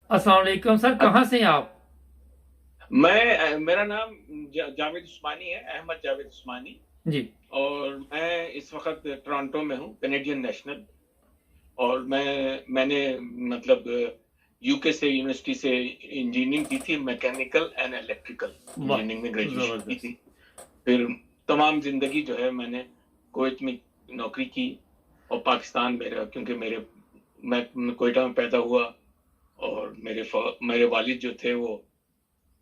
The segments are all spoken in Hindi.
अस्सलाम वालेकुम सर, कहाँ से हैं आप? मेरा नाम जावेद उस्मानी है, अहमद जावेद उस्मानी। जी। और मैं इस वक्त टोरंटो में हूँ, कैनेडियन नेशनल। और मैंने मतलब यूके से यूनिवर्सिटी से इंजीनियरिंग की थी, मैकेनिकल एंड इलेक्ट्रिकल वाह, इंजीनियरिंग में ग्रेजुएशन की जबरदस्त। थी। फिर तमाम जिंदगी जो है मैंने कुवैत में नौकरी की और पाकिस्तान में रहा, क्योंकि मैं कोयटा में पैदा हुआ। और मेरे वालिद जो थे वो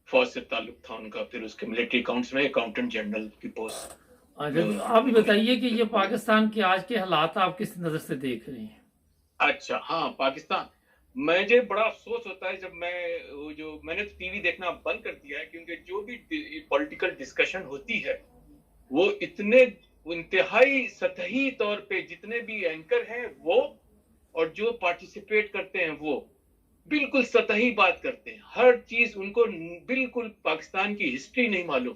फौज से ताल्लुक था उनका। फिर उसके मिलिट्री अकाउंट्स में अकाउंटेंट जनरल की पोस्ट अच्छा, में तो आप ये उनको बताइए कि ये मिला। पाकिस्तान के आज के हालात आप किस नज़र से देख रहे हैं? अच्छा, हाँ, पाकिस्तान। मुझे बड़ा अफसोस होता है जब मैंने तो टीवी देखना बंद कर दिया है, क्योंकि जो भी पॉलिटिकल डिस्कशन होती है वो इतने इंतहाई सतही तौर पे, जितने भी एंकर हैं वो और जो पार्टिसिपेट करते हैं वो बिल्कुल सतही बात करते हैं। हर चीज उनको बिल्कुल पाकिस्तान की हिस्ट्री नहीं मालूम।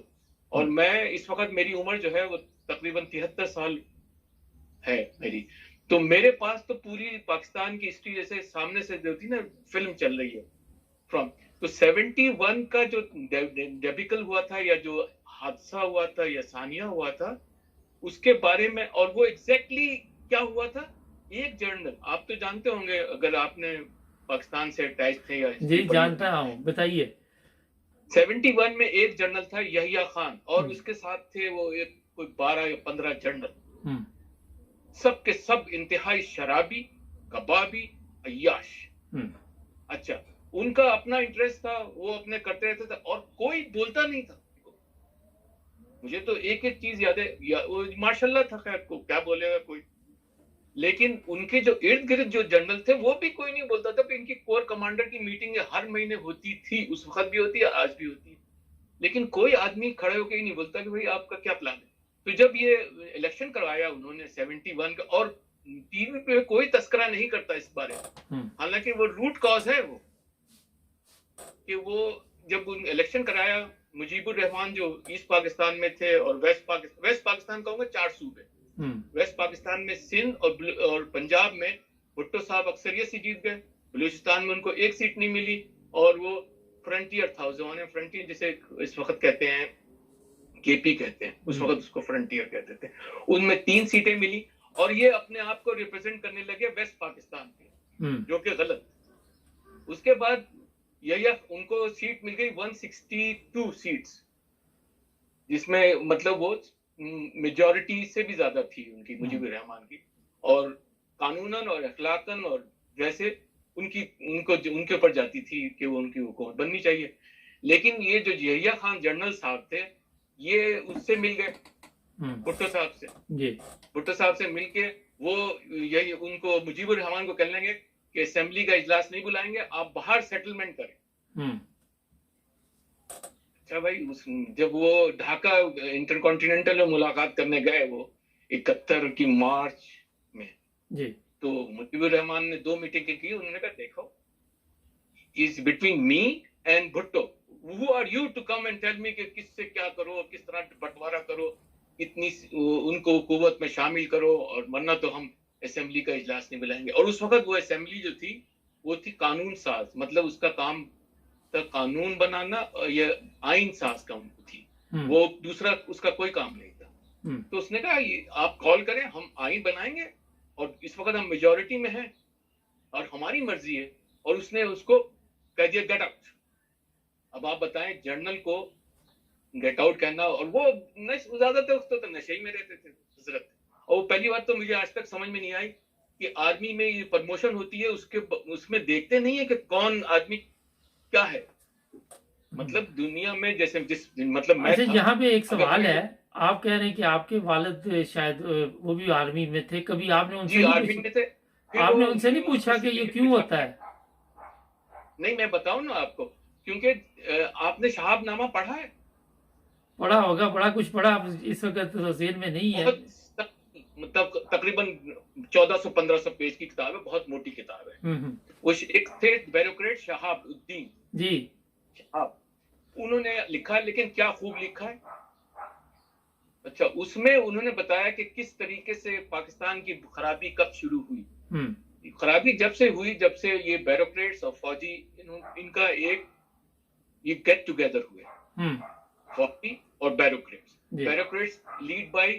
और हम्म। मैं इस वक्त, मेरी उम्र जो है वो तकरीबन 73 साल है मेरी। तो मेरे पास तो पूरी पाकिस्तान की हिस्ट्री जैसे सामने से जो थी ना, फिल्म चल रही है फ्रॉम। तो 71 का जो डेबिकल हुआ था, या जो हादसा हुआ था या सानिया हुआ था, उसके बारे में, और वो एग्जैक्टली क्या हुआ था। एक जर्नल, आप तो जानते होंगे अगर आपने पाकिस्तान से अटैच थे या हिस्ट्री जी, पढ़ी होगी। जानता हूँ, बताइए। 71 में एक जर्नल था यहिया खान, और हम्म। उसके साथ थे वो एक कोई 12 या 15 जर्नल। हम्म। सब के सब इंतहाई शराबी, कबाबी, अय्याश। हम्म। अच्छा, उनका अपना इंटरेस्ट था, वो अपने करते रहते थे और कोई बोलता नहीं था। मुझे तो एक एक चीज याद है, वो माशाल्लाह था, खैर को क्या बोलेगा कोई। लेकिन उनके जो इर्द गिर्द जो जनरल थे वो भी कोई नहीं बोलता था। इनकी कोर कमांडर की मीटिंग हर महीने होती थी, उस वक्त भी होती है, आज भी होती है। लेकिन कोई आदमी खड़े होकर ही नहीं बोलता कि भाई आपका क्या प्लान है। तो जब ये इलेक्शन करवाया उन्होंने 71 का, और टीवी पे कोई तस्करा नहीं करता इस बारे में। हम्म। हालांकि वो रूट कॉज है वो, कि वो जब इलेक्शन कराया, मुजीबुर रहमान जो ईस्ट पाकिस्तान में थे और वेस्ट पाकिस्तान कहूंगा 4 सूबे। हम्म। वेस्ट पाकिस्तान में सिंध और पंजाब में भुट्टो साहब अक्सरियत से जीत गए। बलूचिस्तान में उनको एक सीट नहीं मिली। और वो फ्रंटियर था, जो फ्रंटियर जिसे इस वक्त कहते हैं, केपी कहते हैं, उस वक्त उसको फ्रंटियर कहते थे। उनमें 3 सीटें मिली और ये अपने आप को रिप्रेजेंट करने लगे वेस्ट पाकिस्तान के, हम्म। जो कि गलत। उसके बाद यह उनको सीट मिल गई 162 सीट्स, जिसमें मतलब वो मेजॉरिटी से भी ज्यादा थी उनकी, हम्म। मुजीबुर रहमान की। और कानूनन और अखलाकन और वैसे उनकी उनको उनके ऊपर जाती थी कि वो उनकी हुकूमत बननी चाहिए। लेकिन ये जो यहिया खान जनरल साहब थे, ये उससे मिल गए, भुट्टो साहब से। जी। भुट्टो साहब से मिलके वो यही उनको, मुजीबुर रहमान को कहने लगे कि असेंबली का इजलास नहीं बुलाएंगे, आप बाहर सेटलमेंट करें। हम्म। अच्छा भाई, जब वो ढाका इंटरकॉन्टिनेंटल में मुलाकात करने गए, वो 71 की मार्च में, जी। तो मुजीबुर रहमान ने 2 मीटिंग की। उन्होंने कहा देखो, is between me and Bhutto, who are you to come and tell me कि किससे क्या करो, किस तरह बंटवारा करो, इतनी उनको हुकूमत में शामिल करो, और वरना तो हम असेंबली का इजलास नहीं बुलाएंगे। और उस वक्त वो असेंबली जो थी वो थी कानून साज, मतलब उसका काम था कानून बनाना, या आइन साज काम थी हम्म। वो, दूसरा उसका कोई काम नहीं था। हम्म। तो उसने कहा आप कॉल करें, हम आइन बनाएंगे, और इस वक्त हम मेजोरिटी में हैं और हमारी मर्जी है। और उसने उसको कह दिया गेट आउट। अब आप बताएं, जर्नल को गेट आउट कहना, और वो ज्यादातर तो नशे ही में रहते थे हजरत। और वो पहली बात तो मुझे आज तक समझ में नहीं आई कि आर्मी में ये प्रमोशन होती है, उसमें देखते नहीं है कि कौन आदमी क्या है। हम्म। मतलब दुनिया में जैसे जिस मतलब मैं अच्छा, था, यहाँ पे एक अगर सवाल हमें, है। आप कह रहे हैं कि आपके वालिद शायद वो भी आर्मी में थे, कभी आपने जी उनसे नहीं आर्मी पूछा? में थे। फिर वो आपने उनसे नहीं पूछा कि ये स्पेसिफिकली क्यों पूछा, होता है? नहीं मैं बताऊं ना आपको, क्योंकि आपने शहाबनामा पढ़ा है। पढ़ा होगा, बड़ा कुछ पढ़ा, अब इस वक्त तो जेल में नहीं है। बहुत मतलब तकरीबन 1400-1500 पेज की किताब है, बहुत मोटी किताब है। हम्म। वो एक थे ब्यूरोक्रेट शहाबुद्दीन जी। शहाब, उन्होंने लिखा है, लेकिन क्या खूब लिखा है। अच्छा, उसमें उन्होंने बताया कि किस तरीके से पाकिस्तान की खराबी कब शुरू हुई। हम्म। खराबी जब से हुई, जब से ये ब्यूरोक्रेट्स और फौजी इनका एक ये गेट टुगेदर हुए, फौजी और ब्यूरोक्रेट्स। ब्यूरोक्रेट्स लीड बाय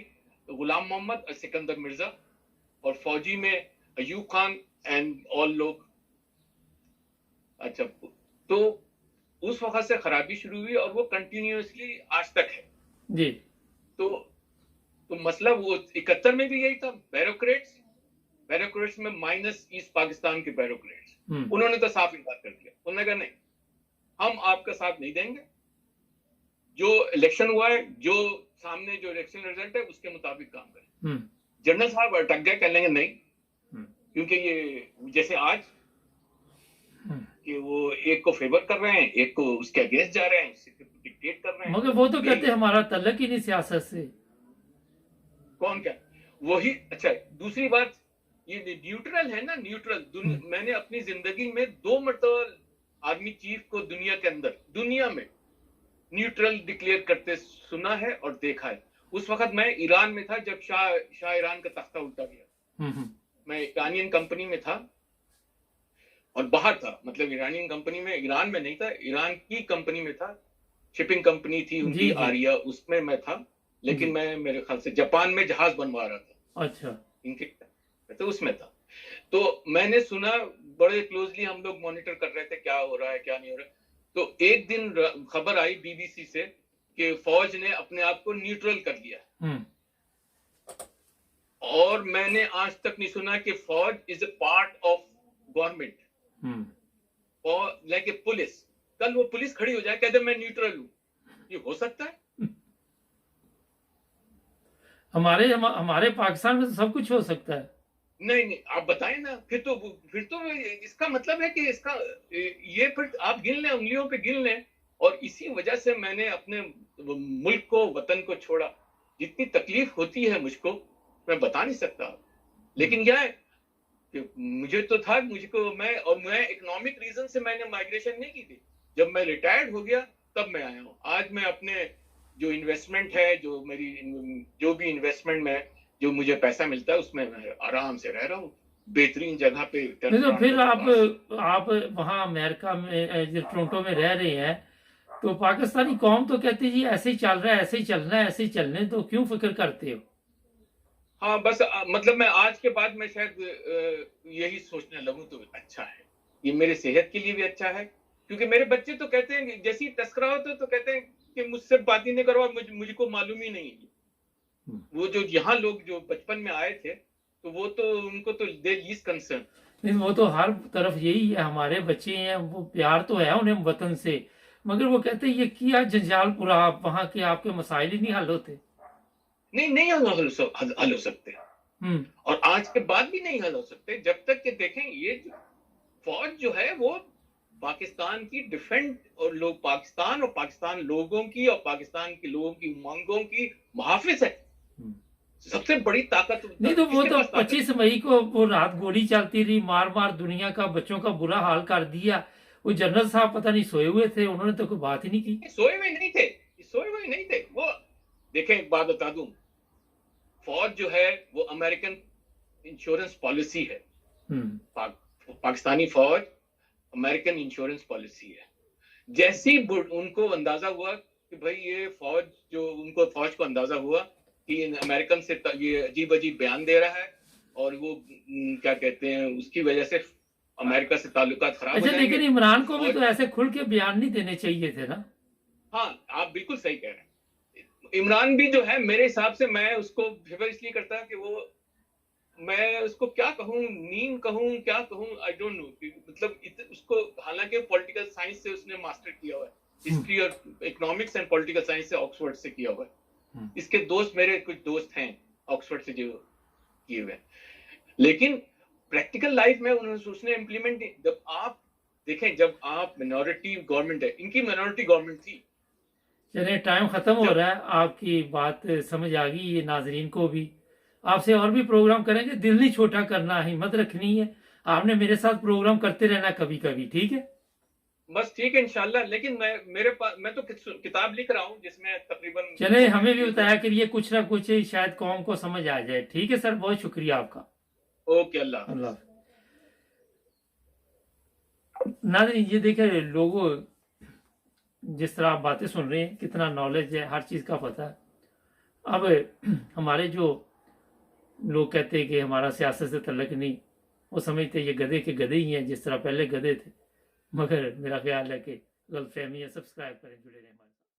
गुलाम मोहम्मद और सिकंदर मिर्जा, और फौजी में अयूब खान एंड ऑल लोग। अच्छा, तो उस वक्त से खराबी शुरू हुई और वो कंटिन्यूअसली आज तक है जी। तो मसला वो 71 में भी यही था। ब्यूरोक्रेट्स में माइनस ईस्ट पाकिस्तान के ब्यूरोक्रेट्स, उन्होंने तो साफ इनकार कर दिया। उन्होंने कहा नहीं, हम आपका साथ नहीं देंगे, जो इलेक्शन हुआ है, जो सामने जो इलेक्शन रिजल्ट है उसके मुताबिक काम करें। जनरल साहब अटक गए, कह लेंगे नहीं, क्योंकि ये जैसे आज कि वो एक को फेवर कर रहे हैं, एक को उसके अगेंस्ट जा रहे हैं, डिक्टेट कर रहे हैं। मगर वो तो कहते हैं हमारा तल्लक ही नहीं सियासत से। कौन क्या? वही। अच्छा, दूसरी बात, ये न्यूट्रल है ना, न्यूट्रल। मैंने अपनी जिंदगी में 2 मरतबा आर्मी चीफ को दुनिया में न्यूट्रल डिक्लेयर करते सुना है और देखा है। उस वक्त मैं ईरान में था जब शाह ईरान का तख्ता उल्टा गया। मैं ईरानियन कंपनी में था और बाहर था, मतलब ईरानियन कंपनी में, ईरान में नहीं था, ईरान की कंपनी में था, शिपिंग कंपनी थी उनकी आरिया, उसमें मैं था। लेकिन मैं मेरे ख्याल से जापान में जहाज बनवा रहा था। अच्छा। इनके तो उसमें था। तो मैंने सुना, बड़े क्लोजली हम लोग मॉनिटर कर रहे थे क्या हो रहा है क्या नहीं हो रहा है। तो एक दिन खबर आई बीबीसी से कि फौज ने अपने आप को न्यूट्रल कर लिया। और मैंने आज तक नहीं सुना कि फौज is a part of government और लाइक ए पुलिस। कल वो पुलिस खड़ी हो जाए, कहते मैं न्यूट्रल हूं, ये हो सकता है? हमारे पाकिस्तान में तो सब कुछ हो सकता है। नहीं, आप बताएं ना। फिर तो इसका मतलब है कि इसका ये फिर आप गिन लें, उंगलियों पे गिन लें। और इसी वजह से मैंने अपने मुल्क को, वतन को छोड़ा। जितनी तकलीफ होती है मुझको, मैं बता नहीं सकता। लेकिन क्या है कि मुझे तो था, मैं इकोनॉमिक रीजन से मैंने माइग्रेशन नहीं की थी। जब मैं रिटायर्ड हो गया तब मैं आया हूँ। आज मैं अपने जो इन्वेस्टमेंट है, जो भी इन्वेस्टमेंट में जो मुझे पैसा मिलता है, उसमें मैं आराम से रह रहा हूँ, बेहतरीन जगह पे। तो फिर आप वहाँ अमेरिका में, जो टोरंटो में रह रहे हैं, तो पाकिस्तानी कौम तो कहती है जी ऐसे ही चल रहा है, ऐसे ही चलना है, ऐसे ही चलने, तो क्यों फिक्र करते हो? हाँ, बस मतलब मैं आज के बाद मैं शायद यही सोचने लगूं तो अच्छा है। ये मेरे सेहत के लिए भी अच्छा है, क्योंकि मेरे बच्चे तो कहते हैं, जैसे ही तस्करा होता है तो कहते हैं कि मुझसे बात ही नहीं करो, मुझको मालूम ही नहीं है। वो जो यहाँ लोग जो बचपन में आए थे, तो वो तो उनको तो दे लीस्ट कंसर्न। नहीं, वो तो हर तरफ यही है। हमारे बच्चे हैं, वो प्यार तो है उन्हें वतन से, मगर वो कहते हैं ये किया जंजालपुरा, आप वहां के आपके मसाइल ही नहीं हल होते। नहीं हल हो सकते, और आज के बाद भी नहीं हल हो सकते जब तक कि देखें ये फौज जो है वो पाकिस्तान की डिफेंड, और लोग पाकिस्तान और पाकिस्तान लोगों की और पाकिस्तान के लोगों की मांगों की मुहाफिज है। सबसे बड़ी ताकत नहीं, तो वो तो 25 मई को वो रात गोली चलती रही, मार दुनिया का बच्चों का बुरा हाल कर दिया। वो जनरल साहब पता नहीं सोए हुए थे, उन्होंने तो कोई बात ही नहीं की। सोए हुए नहीं थे वो। देखें, एक बात बता दूं, फौज जो है वो अमेरिकन इंश्योरेंस पॉलिसी है। पाकिस्तानी फौज अमेरिकन इंश्योरेंस पॉलिसी है। जैसी उनको अंदाजा हुआ कि भाई ये फौज फौज को अंदाजा हुआ कि अमेरिकन से ये अजीब अजीब बयान दे रहा है, और वो क्या कहते हैं, उसकी वजह से अमेरिका से ताल्लुकात खराब हो जाएंगे। लेकिन इमरान को भी तो ऐसे खुल के बयान नहीं देने चाहिए थे ना? हाँ, आप बिल्कुल सही कह रहे हैं। इमरान भी जो है, मेरे हिसाब से मैं उसको फेवर इसलिए करता है कि वो, मैं उसको क्या कहूँ, नीम कहूँ, क्या कहूँ, आई डोंट नो। मतलब उसको, हालांकि पॉलिटिकल साइंस से उसने मास्टर किया हुआ है, हिस्ट्री और इकोनॉमिक्स एंड पॉलिटिकल साइंस से ऑक्सफोर्ड से किया हुआ है। इसके दोस्त, मेरे कुछ दोस्त हैं ऑक्सफोर्ड से जो किए हुए, लेकिन प्रैक्टिकल लाइफ में उसने इम्प्लीमेंट। जब आप देखें, जब आप मिनॉरिटी गवर्नमेंट है, इनकी मिनॉरिटी गवर्नमेंट थी। चलिए, टाइम खत्म हो रहा है, आपकी बात समझ आ गई, ये नाजरीन को भी। आपसे और भी प्रोग्राम करेंगे, दिल नहीं छोटा करना, हिम्मत रखनी है। आपने मेरे साथ प्रोग्राम करते रहना कभी कभी, ठीक है? बस ठीक है, इंशाल्लाह। लेकिन मैं तो किताब लिख रहा हूँ जिसमें तकरीबन। चले, हमें भी बताया कि ये कुछ ना कुछ शायद कौम को समझ आ जाए। ठीक है सर, बहुत शुक्रिया आपका। ओके, अल्लाह। नाज़रीन ये देखे लोगों, जिस तरह आप बातें सुन रहे हैं, कितना नॉलेज है, हर चीज़ का पता है। अब हमारे जो लोग कहते हैं कि हमारा सियासत से तल्लक नहीं, वो समझते हैं ये गधे के गधे ही हैं, जिस तरह पहले गधे थे। मगर मेरा ख्याल है कि गलतफहमी है। सब्सक्राइब करें, जुड़े रहें हमारे।